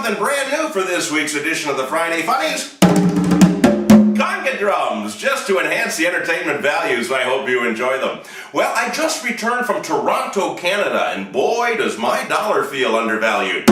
something brand new for this week's edition of the Friday Funnies. Conga drums, just to enhance the entertainment values. I hope you enjoy them. Well, I just returned from Toronto, Canada, and boy, does my dollar feel undervalued.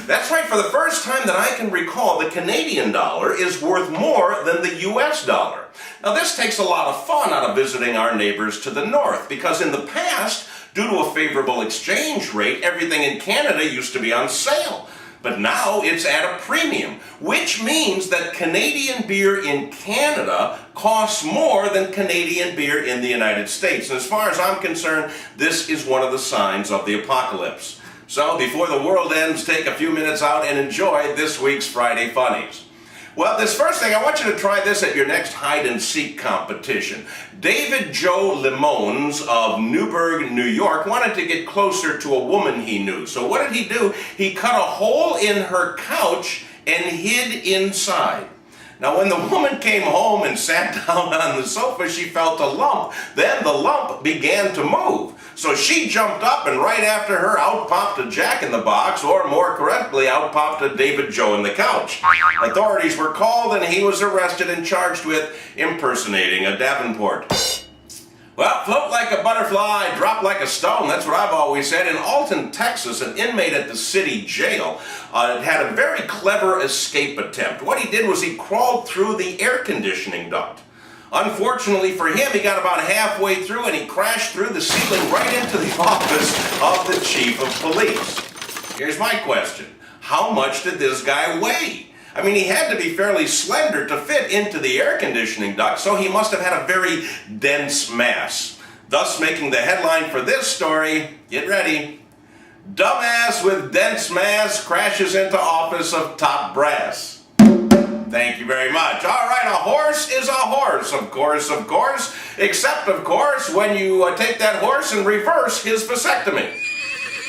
That's right, for the first time that I can recall, the Canadian dollar is worth more than the US dollar. Now, this takes a lot of fun out of visiting our neighbors to the north, because in the past, due to a favorable exchange rate, everything in Canada used to be on sale. But now it's at a premium, which means that Canadian beer in Canada costs more than Canadian beer in the United States. And as far as I'm concerned, this is one of the signs of the apocalypse. So before the world ends, take a few minutes out and enjoy this week's Friday Funnies. Well, this first thing, I want you to try this at your next hide-and-seek competition. David Joe Limons of Newburgh, New York, wanted to get closer to a woman he knew. So what did he do? He cut a hole in her couch and hid inside. Now, when the woman came home and sat down on the sofa, she felt a lump. Then the lump began to move. So she jumped up, and right after her, out popped a jack-in-the-box, or more correctly, out popped a David Joe in the couch. Authorities were called, and he was arrested and charged with impersonating a Davenport. Well, float like a butterfly, drop like a stone. That's what I've always said. In Alton, Texas, an inmate at the city jail had a very clever escape attempt. What he did was he crawled through the air conditioning duct. Unfortunately for him, he got about halfway through and he crashed through the ceiling right into the office of the chief of police. Here's my question. How much did this guy weigh? I mean, he had to be fairly slender to fit into the air conditioning duct, so he must have had a very dense mass. Thus making the headline for this story, get ready, dumbass with dense mass crashes into office of top brass. Thank you very much. All right, a horse is a horse, of course, except, of course, when you take that horse and reverse his vasectomy.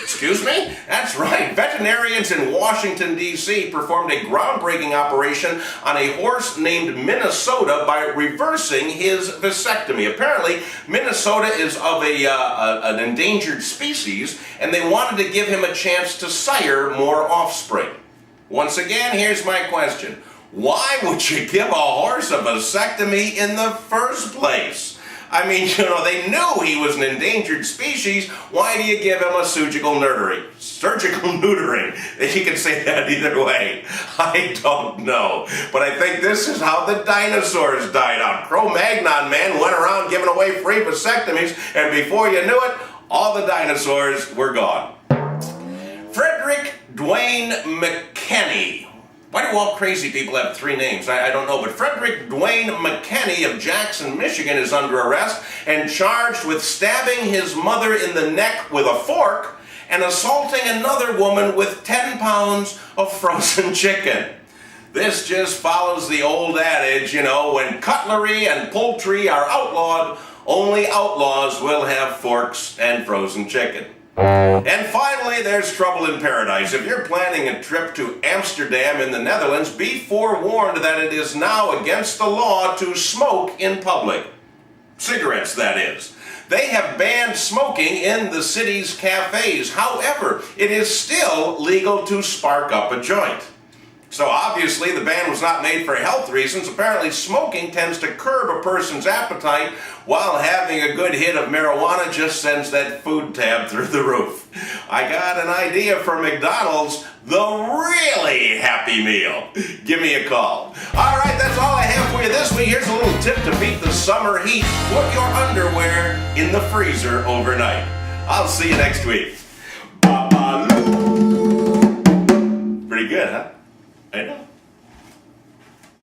Excuse me? That's right. Veterinarians in Washington, D.C. performed a groundbreaking operation on a horse named Minnesota by reversing his vasectomy. Apparently, Minnesota is of an endangered species, and they wanted to give him a chance to sire more offspring. Once again, here's my question. Why would you give a horse a vasectomy in the first place? I mean, you know, they knew he was an endangered species. Why do you give him a surgical neutering? Surgical neutering. You can say that either way. I don't know. But I think this is how the dinosaurs died out. Cro-Magnon man went around giving away free vasectomies, and before you knew it, all the dinosaurs were gone. Frederick Dwayne McKenney. Why do all crazy people have three names? I don't know, but Frederick Dwayne McKenney of Jackson, Michigan is under arrest and charged with stabbing his mother in the neck with a fork and assaulting another woman with 10 pounds of frozen chicken. This just follows the old adage, you know, when cutlery and poultry are outlawed, only outlaws will have forks and frozen chicken. And finally, there's trouble in paradise. If you're planning a trip to Amsterdam in the Netherlands, be forewarned that it is now against the law to smoke in public. Cigarettes, that is. They have banned smoking in the city's cafes. However, it is still legal to spark up a joint. So obviously the ban was not made for health reasons. Apparently smoking tends to curb a person's appetite, while having a good hit of marijuana just sends that food tab through the roof. I got an idea for McDonald's, the really Happy Meal. Give me a call. All right, that's all I have for you this week. Here's a little tip to beat the summer heat. Put your underwear in the freezer overnight. I'll see you next week. Pretty good, huh? I know.